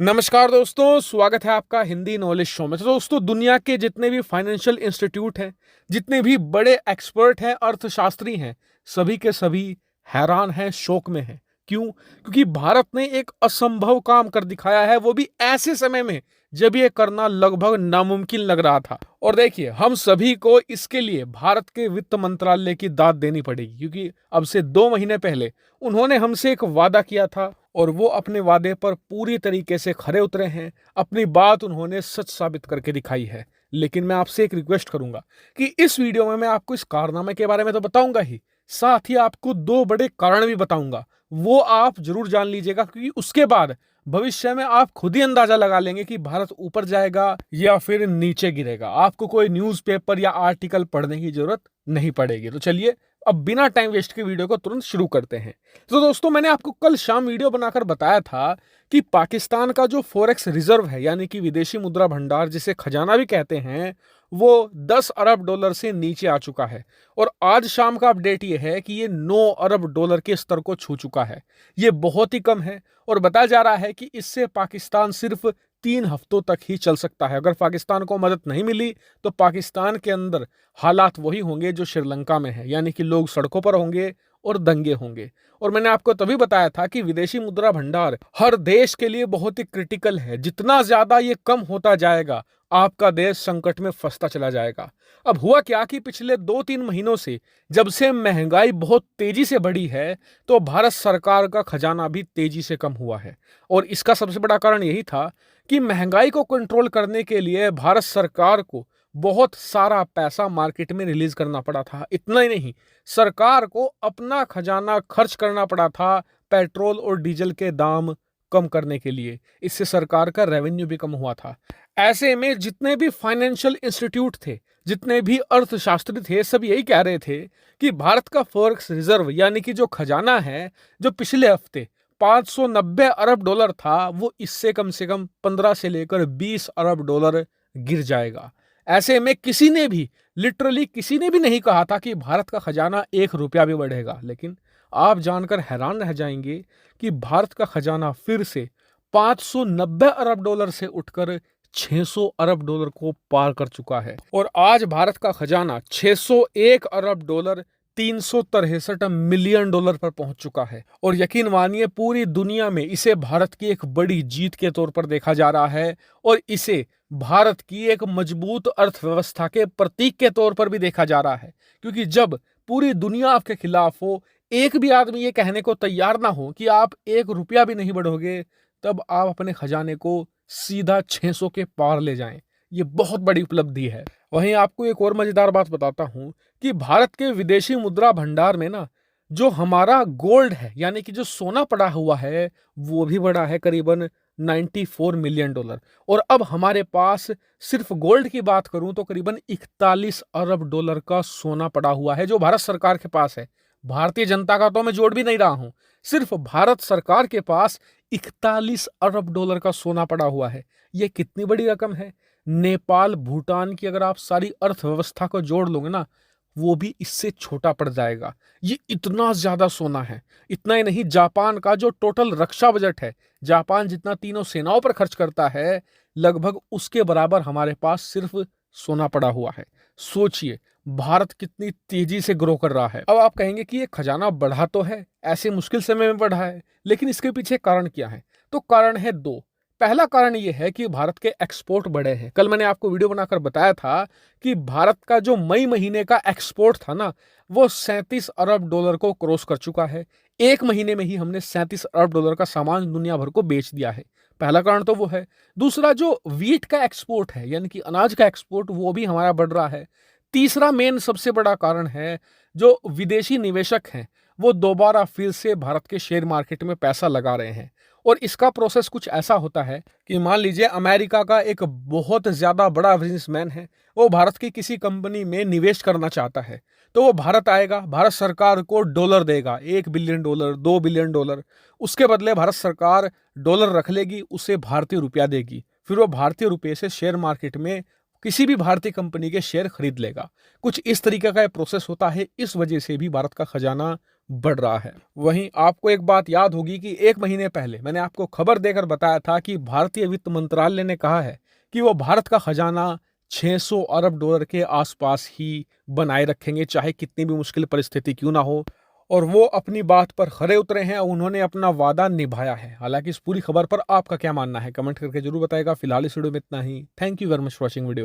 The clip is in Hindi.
नमस्कार दोस्तों, स्वागत है आपका हिंदी नॉलेज शो में। तो दोस्तों, दुनिया के जितने भी फाइनेंशियल इंस्टीट्यूट हैं, जितने भी बड़े एक्सपर्ट हैं, अर्थशास्त्री हैं, सभी के सभी हैरान हैं, शोक में हैं। क्यों? क्योंकि भारत ने एक असंभव काम कर दिखाया है, वो भी ऐसे समय में जब ये करना लगभग नामुमकिन लग रहा था। और देखिए, हम सभी को इसके लिए भारत के वित्त मंत्रालय की दाद देनी पड़ेगी, क्योंकि अब से 2 महीने पहले उन्होंने हमसे एक वादा किया था और वो अपने वादे पर पूरी तरीके से खरे उतरे हैं। अपनी बात उन्होंने सच साबित करके दिखाई है। लेकिन मैं आपसे एक रिक्वेस्ट करूंगा कि इस वीडियो में मैं आपको इस कारनामे के बारे में तो बताऊंगा ही, साथ ही आपको 2 बड़े कारण भी बताऊंगा। वो आप जरूर जान लीजिएगा, क्योंकि उसके बाद भविष्य में आप खुद ही अंदाजा लगा लेंगे कि भारत ऊपर जाएगा या फिर नीचे गिरेगा। आपको कोई न्यूज़पेपर या आर्टिकल पढ़ने की जरूरत नहीं पड़ेगी। तो चलिए, अब बिना टाइम वेस्ट के वीडियो को तुरंत शुरू करते हैं। तो दोस्तों, मैंने आपको कल शाम वीडियो बनाकर बताया था कि पाकिस्तान का जो फॉरेक्स रिजर्व है, यानी कि विदेशी मुद्रा भंडार, जिसे खजाना भी कहते हैं, वो 10 अरब डॉलर से नीचे आ चुका है। और आज शाम का अपडेट ये है कि ये 9 अरब डॉलर के स्तर को छू चुका है। ये बहुत ही कम है और बताया जा रहा है कि इससे पाकिस्तान सिर्फ 3 हफ्तों तक ही चल सकता है। अगर पाकिस्तान को मदद नहीं मिली तो पाकिस्तान के अंदर हालात वही होंगे जो श्रीलंका में है, यानी कि लोग सड़कों पर होंगे और दंगे होंगे। और मैंने आपको तभी बताया था कि विदेशी मुद्रा भंडार हर देश के लिए बहुत ही क्रिटिकल है। जितना ज्यादा ये कम होता जाएगा, आपका देश संकट में फंसता चला जाएगा। अब हुआ क्या कि पिछले 2-3 महीनों से जब से महंगाई बहुत तेजी से बढ़ी है, तो भारत सरकार का खजाना भी तेजी से कम हुआ है। और इसका सबसे बड़ा कारण यही था कि महंगाई को कंट्रोल करने के लिए भारत सरकार को बहुत सारा पैसा मार्केट में रिलीज करना पड़ा था। इतना ही नहीं, सरकार को अपना खजाना खर्च करना पड़ा था पेट्रोल और डीजल के दाम कम करने के लिए। इससे सरकार का रेवेन्यू भी कम हुआ था। ऐसे में जितने भी फाइनेंशियल इंस्टीट्यूट थे, जितने भी अर्थशास्त्री थे, सब यही कह रहे थे कि भारत का फॉरेक्स रिजर्व, यानी कि जो खजाना है, जो पिछले हफ्ते 590 अरब डॉलर था, वो इससे कम से कम 15 से लेकर 20 अरब डॉलर गिर जाएगा। ऐसे में किसी ने भी, लिटरली किसी ने भी नहीं कहा था कि भारत का खजाना 1 रुपया भी बढ़ेगा। लेकिन आप जानकर हैरान रह जाएंगे कि भारत का खजाना फिर से 590 अरब डॉलर से उठकर 600 अरब डॉलर को पार कर चुका है। और आज भारत का खजाना 601 अरब डॉलर 363 मिलियन डॉलर पर पहुंच चुका है। और यकीन मानिए, पूरी दुनिया में इसे भारत की एक बड़ी जीत के तौर पर देखा जा रहा है और इसे भारत की एक मजबूत अर्थव्यवस्था के प्रतीक के तौर पर भी देखा जा रहा है। क्योंकि जब पूरी दुनिया आपके खिलाफ हो, एक भी आदमी ये कहने को तैयार ना हो कि आप 1 रुपया भी नहीं बढ़ोगे, तब आप अपने खजाने को सीधा 600 के पार ले जाएं। ये बहुत बड़ी उपलब्धि है। वहीं आपको एक और मजेदार बात बताता हूं कि भारत के विदेशी मुद्रा भंडार में ना, जो हमारा गोल्ड है, यानी कि जो सोना पड़ा हुआ है, वो भी बड़ा है करीबन 94 मिलियन डॉलर। और अब हमारे पास, सिर्फ गोल्ड की बात करूं तो करीबन 41 अरब डॉलर का सोना पड़ा हुआ है, जो भारत सरकार के पास है। भारतीय जनता का तो मैं जोड़ भी नहीं रहा हूं, सिर्फ भारत सरकार के पास 41 अरब डॉलर का सोना पड़ा हुआ है। यह कितनी बड़ी रकम है। नेपाल, भूटान की अगर आप सारी अर्थव्यवस्था को जोड़ लोगे ना, वो भी इससे छोटा पड़ जाएगा। ये इतना ज्यादा सोना है। इतना ही नहीं, जापान का जो टोटल रक्षा बजट है, जापान जितना तीनों सेनाओं पर खर्च करता है, लगभग उसके बराबर हमारे पास सिर्फ सोना पड़ा हुआ है। सोचिए, भारत कितनी तेजी से ग्रो कर रहा है। अब आप कहेंगे कि ये खजाना बढ़ा तो है, ऐसे मुश्किल समय में बढ़ा है, लेकिन इसके पीछे कारण क्या है? तो कारण है 2। पहला कारण यह है कि भारत के एक्सपोर्ट बढ़े हैं। कल मैंने आपको वीडियो बनाकर बताया था कि भारत का जो मई महीने का एक्सपोर्ट था ना, वो 37 अरब डॉलर को क्रॉस कर चुका है। 1 महीने में ही हमने 37 अरब डॉलर का सामान दुनिया भर को बेच दिया है। पहला कारण तो वो है। दूसरा, जो वीट का एक्सपोर्ट है, यानी कि अनाज का एक्सपोर्ट, वो भी हमारा बढ़ रहा है। तीसरा मेन सबसे बड़ा कारण है, जो विदेशी निवेशक हैं, वो दोबारा फिर से भारत के शेयर मार्केट में पैसा लगा रहे हैं। और इसका प्रोसेस कुछ ऐसा होता है कि मान लीजिए अमेरिका का एक बहुत ज्यादा बड़ा बिजनेसमैन है, वो भारत की किसी कंपनी में निवेश करना चाहता है, तो वो भारत आएगा, भारत सरकार को डॉलर देगा, 1 बिलियन डॉलर, 2 बिलियन डॉलर। उसके बदले भारत सरकार डॉलर रख लेगी, उसे भारतीय रुपया देगी। फिर वो भारतीय रुपये से शेयर मार्केट में किसी भी भारतीय कंपनी के शेयर खरीद लेगा। कुछ इस तरीके का प्रोसेस होता है। इस वजह से भी भारत का खजाना बढ़ रहा है। वहीं आपको एक बात याद होगी कि 1 महीने पहले मैंने आपको खबर देकर बताया था कि भारतीय वित्त मंत्रालय ने कहा है कि वो भारत का खजाना 600 अरब डॉलर के आसपास ही बनाए रखेंगे, चाहे कितनी भी मुश्किल परिस्थिति क्यों ना हो। और वो अपनी बात पर खरे उतरे हैं और उन्होंने अपना वादा निभाया है। हालांकि इस पूरी खबर पर आपका क्या मानना है, कमेंट करके जरूर बताएगा। फिलहाल इस वीडियो में इतना ही। Thank you very much for watching video.